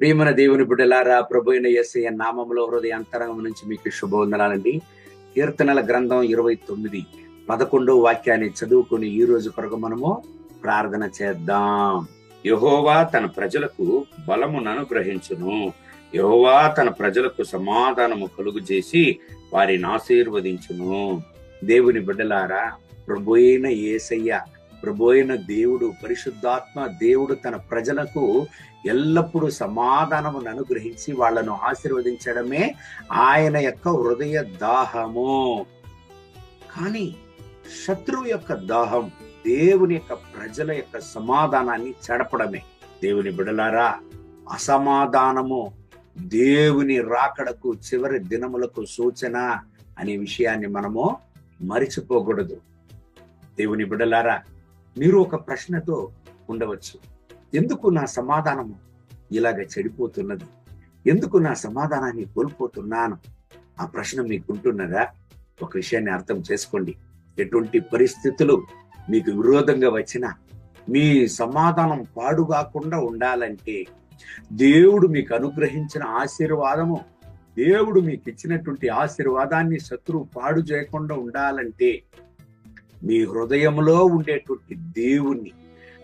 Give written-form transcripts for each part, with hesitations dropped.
ప్రియమైన దేవుని బిడ్డలారా, ప్రభు అయిన యేసయ్య నామములో హృదయాంతరంగం నుంచి మీకు శుభవందనాలండి. కీర్తనల గ్రంథం 29 11వ వాక్యాన్ని చదువుకుని ఈ రోజు కొరకు మనము ప్రార్థన చేద్దాం. యెహోవా తన ప్రజలకు బలమును అనుగ్రహించును. యెహోవా తన ప్రజలకు సమాధానము కలుగు చేసి వారిని ఆశీర్వదించును. దేవుని బిడ్డలారా, ప్రభు అయిన యేసయ్య, ప్రభు అయిన దేవుడు, పరిశుద్ధాత్మ దేవుడు తన ప్రజలకు ఎల్లప్పుడూ సమాధానమును అనుగ్రహించి వాళ్లను ఆశీర్వదించడమే ఆయన యొక్క హృదయ దాహము. కానీ శత్రువు యొక్క దాహం దేవుని యొక్క ప్రజల యొక్క సమాధానాన్ని చెడపడమే. దేవుని బిడలారా, అసమాధానము దేవుని రాకడకు, చివరి దినములకు సూచన అనే విషయాన్ని మనము మరిచిపోకూడదు. దేవుని బిడలారా, మీరు ఒక ప్రశ్నతో ఉండవచ్చు. ఎందుకు నా సమాధానము ఇలాగ చెడిపోతున్నది? ఎందుకు నా సమాధానాన్ని కోల్పోతున్నాను? ఆ ప్రశ్న మీకుంటున్నదా? ఒక విషయాన్ని అర్థం చేసుకోండి. ఎటువంటి పరిస్థితులు మీకు విరోధంగా వచ్చినా మీ సమాధానం పాడుగాకుండా ఉండాలంటే, దేవుడు మీకు అనుగ్రహించిన ఆశీర్వాదము, దేవుడు మీకు ఇచ్చినటువంటి ఆశీర్వాదాన్ని శత్రువు పాడు చేయకుండా ఉండాలంటే, మీ హృదయంలో ఉండేటువంటి దేవుణ్ణి,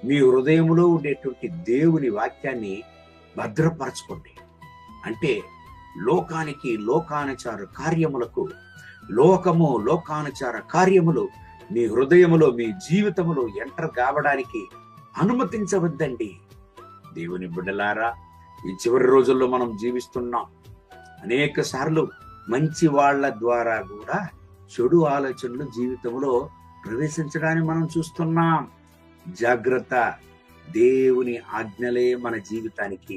మీ హృదయంలో ఉండేటువంటి దేవుని వాక్యాన్ని భద్రపరచుకోండి. అంటే లోకానికి, లోకానుచార కార్యములకు, లోకము, లోకానుచార కార్యములు మీ హృదయములో, మీ జీవితములో ఎంటర్ కావడానికి అనుమతించవద్దండి. దేవుని బిడ్డలారా, ఈ చివరి రోజుల్లో మనం జీవిస్తున్నాం. అనేక సార్లు మంచి వాళ్ళ ద్వారా కూడా చెడు ఆలోచనలు జీవితంలో ప్రవేశించడాన్ని మనం చూస్తున్నాం. జాగ్రత్త. దేవుని ఆజ్ఞలే మన జీవితానికి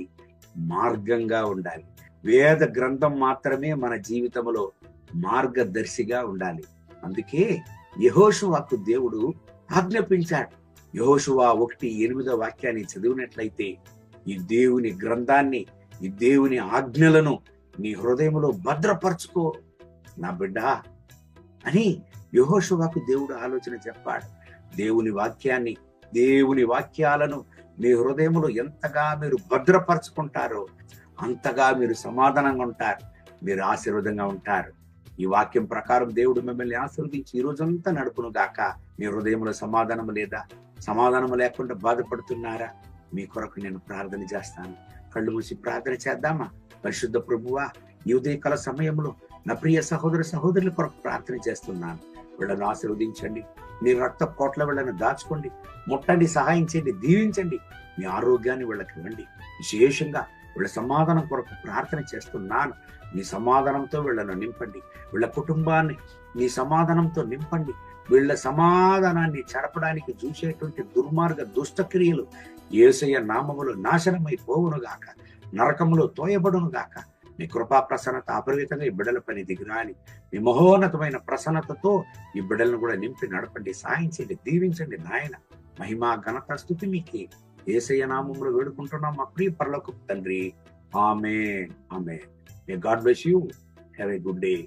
మార్గంగా ఉండాలి. వేద గ్రంథం మాత్రమే మన జీవితంలో మార్గదర్శిగా ఉండాలి. అందుకే యెహోషువకు దేవుడు ఆజ్ఞాపించాడు. యెహోషువ 1:8 వాక్యాన్ని చదివినట్లయితే, ఈ దేవుని గ్రంథాన్ని, ఈ దేవుని ఆజ్ఞలను నీ హృదయంలో భద్రపరచుకో నా బిడ్డ అని యెహోషువకు దేవుడు ఆలోచన చెప్పాడు. దేవుని వాక్యాన్ని, దేవుని వాక్యాలను మీ హృదయంలో ఎంతగా మీరు భద్రపరచుకుంటారో అంతగా మీరు సమాధానంగా ఉంటారు, మీరు ఆశీర్వాదంగా ఉంటారు. ఈ వాక్యం ప్రకారం దేవుడు మిమ్మల్ని ఆశీర్వదించి ఈ రోజంతా నడుపును గాక. మీ హృదయంలో సమాధానము లేదా? సమాధానము లేకుండా బాధపడుతున్నారా? మీ కొరకు నేను ప్రార్థన చేస్తాను. కళ్ళు మూసి ప్రార్థన చేద్దామా? పరిశుద్ధ ప్రభువా, ఈ ఉదయకాల సమయంలో నా ప్రియ సహోదర సహోదరుల కొరకు ప్రార్థన చేస్తున్నాను. వీళ్ళను ఆశీర్వదించండి. మీ రక్త కోట్ల వీళ్ళను దాచుకోండి, ముట్టండి, సహాయం చేయండి, దీవించండి. మీ ఆరోగ్యాన్ని వీళ్ళకి ఇవ్వండి. విశేషంగా వీళ్ళ సమాధానం కొరకు ప్రార్థన చేస్తున్నాను. మీ సమాధానంతో వీళ్ళను నింపండి. వీళ్ళ కుటుంబాన్ని మీ సమాధానంతో నింపండి. వీళ్ళ సమాధానాన్ని చెడపడానికి చూసేటువంటి దుర్మార్గ దుష్టక్రియలు యేసయ్య నామములో నాశనమైపోవును గాక, నరకములో తోయబడును గాక. మీ కృపా ప్రసన్నత అపరిమితంగా ఈ బిడ్డల పని దిగిరాని, మీ మహోన్నతమైన ప్రసన్నతతో ఈ బిడ్డలను కూడా నింపి నడపండి, సాయం చేయండి, దీవించండి నాయన. మహిమ ఘనత స్తుతి మీకే యేసయ్య నామములో వేడుకుంటున్నాం మా ప్రియ పరలోకపు తండ్రి. ఆమేన్, ఆమేన్. May God bless you. Have a good day.